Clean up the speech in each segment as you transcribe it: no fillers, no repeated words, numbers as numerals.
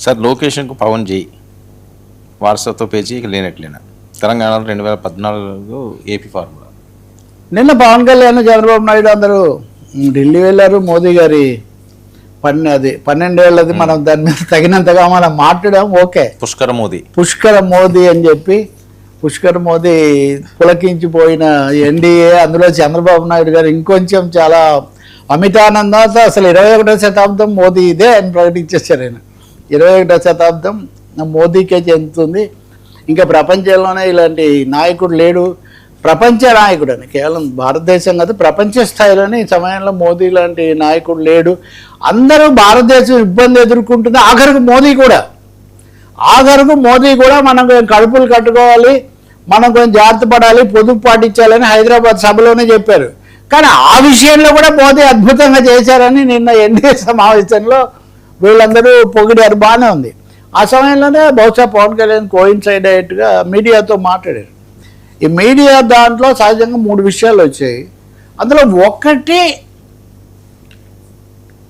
Sir లొకేషన్కు Pawan జై వారసత్వ page లేనట్లేనా తెలంగాణలో 2014 ఏపీ ఫార్ములా. నిన్న పవన్ కళ్యాణ్ చంద్రబాబు నాయుడు అందరూ ఢిల్లీ వెళ్ళారు. మోదీ గారి 12 ఏళ్ళది మనం దాని మీద తగినంతగా మనం మాట్లాడాం. ఓకే, పుష్కర మోదీ అని చెప్పి పుష్కర్ మోదీ పులకించిపోయిన ఎన్డీఏ, అందులో చంద్రబాబు నాయుడు గారు ఇంకొంచెం చాలా అమితానందంతో అసలు 21వ శతాబ్దం మోదీ ఇదే అని ప్రకటించేశారు. ఆయన 21వ శతాబ్దం మోదీకే చెందుతుంది, ఇంకా ప్రపంచంలోనే ఇలాంటి నాయకుడు లేడు, ప్రపంచ నాయకుడు అని, కేవలం భారతదేశం కాదు ప్రపంచ స్థాయిలోనే ఈ సమయంలో మోదీ లాంటి నాయకుడు లేడు. అందరూ భారతదేశం ఇబ్బంది ఎదుర్కొంటుంది, ఆఖరికి మోదీ కూడా మనం కడుపులు కట్టుకోవాలి, మనం కొంచెం జాగ్రత్త పడాలి, పొదుపు పాటించాలని హైదరాబాద్ సభలోనే చెప్పారు. కానీ ఆ విషయంలో కూడా మోదీ అద్భుతంగా చేశారని నిన్న ఎన్డీఏ సమావేశంలో వీళ్ళందరూ పొగిడారు. బాగానే ఉంది. ఆ సమయంలోనే బహుశా పవన్ కళ్యాణ్ కోయిన్సైడ్ అయ్యేట్టుగా మీడియాతో మాట్లాడారు. ఈ మీడియా దాంట్లో సహజంగా 3 విషయాలు వచ్చాయి. అందులో ఒకటి,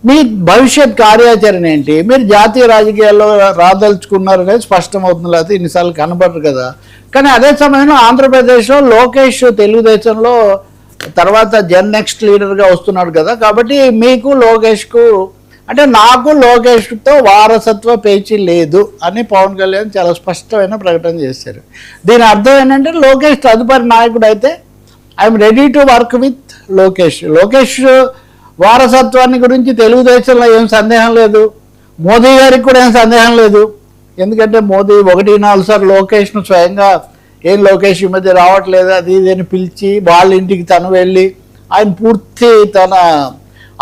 మీ భవిష్యత్ కార్యాచరణ ఏంటి, మీరు జాతీయ రాజకీయాల్లో రాదలుచుకున్నారనేది స్పష్టమవుతుంది, లేకపోతే ఇన్నిసార్లు కనబడరు కదా. కానీ అదే సమయంలో ఆంధ్రప్రదేశ్లో లోకేష్ తెలుగుదేశంలో తర్వాత జన్ నెక్స్ట్ లీడర్గా వస్తున్నాడు కదా, కాబట్టి మీకు లోకేష్కు అంటే నాకు లోకేష్తో వారసత్వ పేచీ లేదు అని పవన్ కళ్యాణ్ చాలా స్పష్టమైన ప్రకటన చేశారు. దీని అర్థం ఏంటంటే లోకేష్ తదుపరి నాయకుడు అయితే I'm ready to work with Lokesh వారసత్వాన్ని గురించి తెలుగుదేశంలో ఏం సందేహం లేదు, మోదీ గారికి కూడా ఏం సందేహం లేదు. ఎందుకంటే మోదీ 1-4 సార్లు లోకేష్ను స్వయంగా ఏం లోకేష్ ఈ మధ్య రావట్లేదు అది ఇది అని పిలిచి వాళ్ళ ఇంటికి తను వెళ్ళి ఆయన పూర్తి తన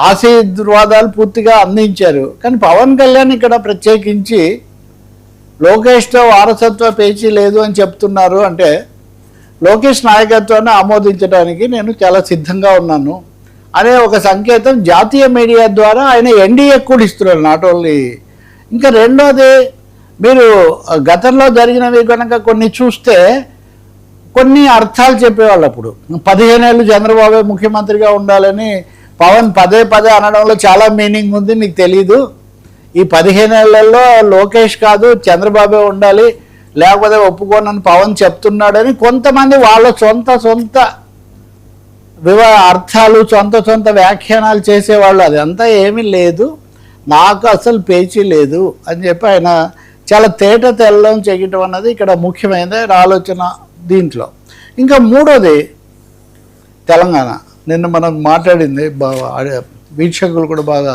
ఆశీర్వాదాలు పూర్తిగా అందించారు. కానీ పవన్ కళ్యాణ్ ఇక్కడ ప్రత్యేకించి లోకేష్తో వారసత్వ పేచీ లేదు అని చెప్తున్నారు. అంటే లోకేష్ నాయకత్వాన్ని ఆమోదించడానికి నేను చాలా సిద్ధంగా ఉన్నాను అనే ఒక సంకేతం జాతీయ మీడియా ద్వారా ఆయన ఎన్డీఏ కూడా ఇస్తున్నారు. Not only. ఇంకా రెండోది, మీరు గతంలో జరిగినవి కనుక కొన్ని చూస్తే కొన్ని అర్థాలు చెప్పేవాళ్ళు. అప్పుడు 15 ఏళ్ళు చంద్రబాబు ముఖ్యమంత్రిగా ఉండాలని పవన్ పదే అనడంలో చాలా మీనింగ్ ఉంది, మీకు తెలీదు. ఈ 15 ఏళ్లలో లోకేష్ కాదు చంద్రబాబే ఉండాలి, లేకపోతే ఒప్పుకోనని పవన్ చెప్తున్నాడని కొంతమంది వాళ్ళ సొంత అర్థాలు సొంత వ్యాఖ్యానాలు చేసేవాళ్ళు. అది అంతా ఏమీ లేదు, నాకు అసలు పేచీ లేదు అని చెప్పి ఆయన చాలా తెల్లం చేయటం అన్నది ఇక్కడ ముఖ్యమైనది ఆలోచన దీంట్లో. ఇంకా మూడోది, తెలంగాణ నిన్న మనం మాట్లాడింది వీక్షకులు కూడా బాగా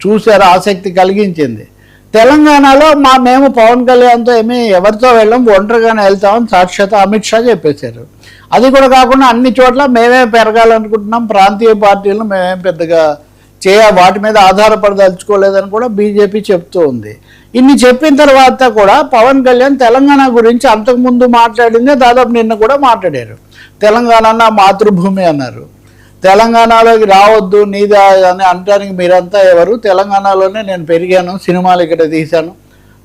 చూశారు, ఆసక్తి కలిగించింది. తెలంగాణలో మేము పవన్ కళ్యాణ్తో ఎవరితో వెళ్ళాం, ఒంటరిగానే వెళ్తామని సాక్షాత్ అమిత్ షా చెప్పేశారు. అది కూడా కాకుండా అన్ని చోట్ల మేమే పెరగాలనుకుంటున్నాం, ప్రాంతీయ పార్టీలను మేమేం పెద్దగా వాటి మీద ఆధారపడదలుచుకోలేదని కూడా బీజేపీ చెప్తూ ఉంది. ఇన్ని చెప్పిన తర్వాత కూడా పవన్ కళ్యాణ్ తెలంగాణ గురించి అంతకుముందు మాట్లాడిందే దాదాపు నిన్న కూడా మాట్లాడారు. తెలంగాణ నా మాతృభూమి అన్నారు, తెలంగాణలోకి రావద్దు నీదా అని అనడానికి మీరంతా ఎవరు, తెలంగాణలోనే నేను పెరిగాను, సినిమాలు ఇక్కడ తీశాను,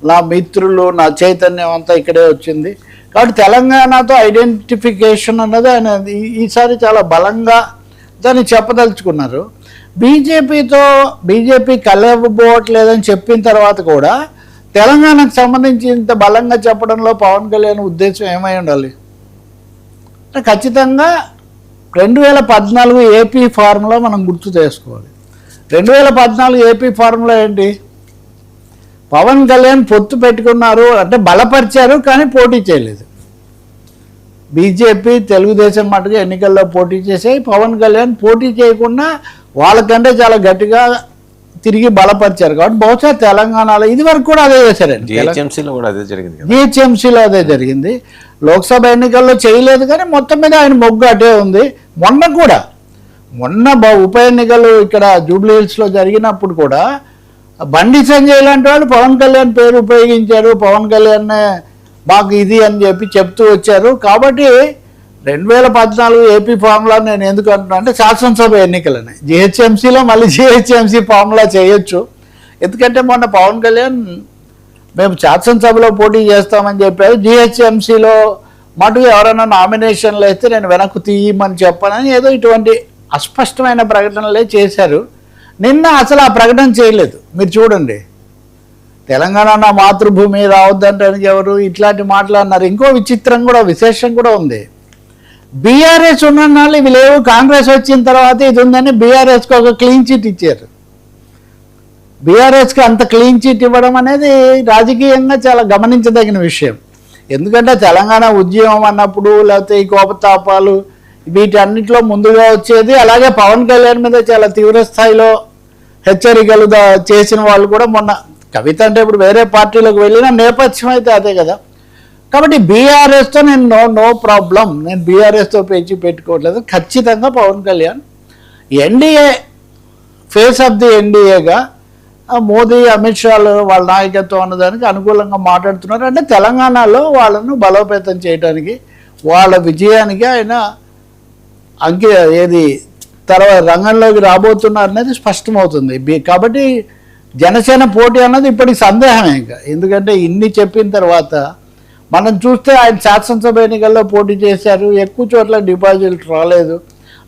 నా మిత్రులు నా చైతన్యం అంతా ఇక్కడే వచ్చింది, కాబట్టి తెలంగాణతో ఐడెంటిఫికేషన్ అన్నది ఆయన ఈసారి చాలా బలంగా దాన్ని చెప్పదలుచుకున్నారు. బీజేపీ కలవబోవట్లేదని చెప్పిన తర్వాత కూడా తెలంగాణకు సంబంధించి ఇంత బలంగా చెప్పడంలో పవన్ కళ్యాణ్ ఉద్దేశం ఏమై ఉండాలి? ఖచ్చితంగా 2014 ఏపీ ఫార్ములా మనం గుర్తు చేసుకోవాలి. 2014 ఏపీ ఫార్ములా ఏంటి? పవన్ కళ్యాణ్ పొత్తు పెట్టుకున్నారు అంటే బలపరిచారు, కానీ పోటీ చేయలేదు. బీజేపీ తెలుగుదేశం మటుగా ఎన్నికల్లో పోటీ చేసాయి, పవన్ కళ్యాణ్ పోటీ చేయకుండా వాళ్ళకంటే చాలా గట్టిగా తిరిగి బలపరిచారు. కాబట్టి బహుశా తెలంగాణలో ఇది వరకు కూడా అదే చేశారండి, జిహెచ్ఎంసీలో అదే జరిగింది. లోక్సభ ఎన్నికల్లో చేయలేదు, కానీ మొత్తం మీద ఆయన మొగ్గు అటే ఉంది. మొన్న ఉప ఎన్నికలు ఇక్కడ జూబ్లీ హిల్స్లో జరిగినప్పుడు కూడా బండి సంజయ్ లాంటి వాళ్ళు పవన్ కళ్యాణ్ పేరు ఉపయోగించారు, పవన్ కళ్యాణ్ మాకు ఇది అని చెప్పి చెప్తూ వచ్చారు. కాబట్టి 2014 ఏపీ ఫార్ములా నేను ఎందుకు అంటున్నా అంటే శాసనసభ ఎన్నికలని జిహెచ్ఎంసీలో మళ్ళీ జిహెచ్ఎంసీ ఫార్ములా చేయొచ్చు. ఎందుకంటే మొన్న పవన్ కళ్యాణ్ మేము శాసనసభలో పోటీ చేస్తామని చెప్పారు, జిహెచ్ఎంసీలో మటుకు ఎవరైనా నామినేషన్లు వేస్తే నేను వెనక్కు తీయమని చెప్పానని ఏదో ఇటువంటి అస్పష్టమైన ప్రకటనలే చేశారు. నిన్న అసలు ఆ ప్రకటన చేయలేదు. మీరు చూడండి, తెలంగాణ నా మాతృభూమి రావద్దంటానికి ఎవరు ఇట్లాంటి మాట్లాడినారు. ఇంకో విచిత్రం కూడా విశేషం కూడా ఉంది. బీఆర్ఎస్ ఉన్ననాళ్ళు ఇవి లేవు, కాంగ్రెస్ వచ్చిన తర్వాత ఇది ఉందని బీఆర్ఎస్కి ఒక క్లీన్ చిట్ ఇచ్చారు. బీఆర్ఎస్కి అంత క్లీన్ చిట్ ఇవ్వడం అనేది రాజకీయంగా చాలా గమనించదగిన విషయం. ఎందుకంటే తెలంగాణ ఉద్యమం అన్నప్పుడు లేకపోతే ఈ కోపతాపాలు వీటన్నిటిలో ముందుగా వచ్చేది. అలాగే పవన్ కళ్యాణ్ మీద చాలా తీవ్ర స్థాయిలో హెచ్చరికలు చేసిన వాళ్ళు కూడా మొన్న కవిత అంటే ఇప్పుడు వేరే పార్టీలకు వెళ్ళిన నేపథ్యం అయితే అదే కదా. కాబట్టి బీఆర్ఎస్తో నేను నో ప్రాబ్లం, నేను బీఆర్ఎస్తో పేచి పెట్టుకోవట్లేదు. ఖచ్చితంగా Pawan Kalyan NDA face of the ఎన్డీఏగా మోదీ అమిత్ షాలు వాళ్ళ నాయకత్వం అన్నదానికి అనుకూలంగా మాట్లాడుతున్నారు. అంటే తెలంగాణలో వాళ్ళను బలోపేతం చేయడానికి వాళ్ళ విజయానికి ఆయన ఏది తర్వాత రంగంలోకి రాబోతున్నారు అనేది స్పష్టమవుతుంది. కాబట్టి జనసేన పోటీ అన్నది ఇప్పటికి సందేహమే ఇంకా. ఎందుకంటే ఇన్ని చెప్పిన తర్వాత మనం చూస్తే ఆయన శాసనసభ ఎన్నికల్లో పోటీ చేశారు, ఎక్కువ చోట్ల డిపాజిట్ రాలేదు.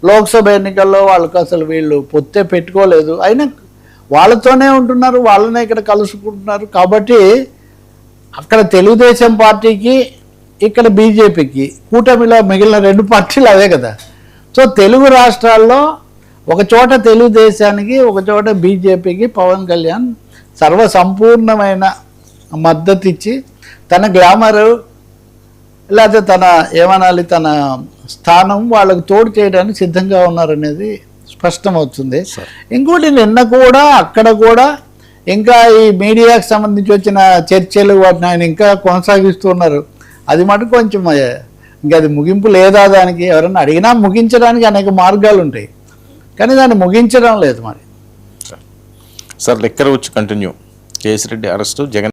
లోక్సభ ఎన్నికల్లో వాళ్ళకి అసలు వీళ్ళు పొత్తే పెట్టుకోలేదు, అయినా వాళ్ళతోనే ఉంటున్నారు, వాళ్ళనే ఇక్కడ కలుసుకుంటున్నారు. కాబట్టి అక్కడ తెలుగుదేశం పార్టీకి ఇక్కడ బీజేపీకి కూటమిలో మిగిలిన రెండు పార్టీలు అవే కదా. సో తెలుగు రాష్ట్రాల్లో ఒక చోట తెలుగుదేశానికి ఒక చోట బీజేపీకి పవన్ కళ్యాణ్ సర్వసంపూర్ణమైన మద్దతు ఇచ్చి తన గ్లామరు లేకపోతే తన ఏమనాలి తన స్థానం వాళ్ళకు తోడు చేయడానికి సిద్ధంగా ఉన్నారనేది స్పష్టమవుతుంది. ఇంకోటి నిన్న కూడా అక్కడ కూడా ఇంకా ఈ మీడియాకు సంబంధించి వచ్చిన చర్చలు వాటిని ఆయన ఇంకా కొనసాగిస్తున్నారు. అది మటుకు కొంచెం ఇంకా అది ముగింపు లేదా, దానికి ఎవరైనా అడిగినా ముగించడానికి అనేక మార్గాలు ఉంటాయి, కానీ దాన్ని ముగించడం లేదు. మరి సార్ లెక్కర్ వచ్చి కంటిన్యూ కేసిరెడ్డి అరెస్టు, జగన్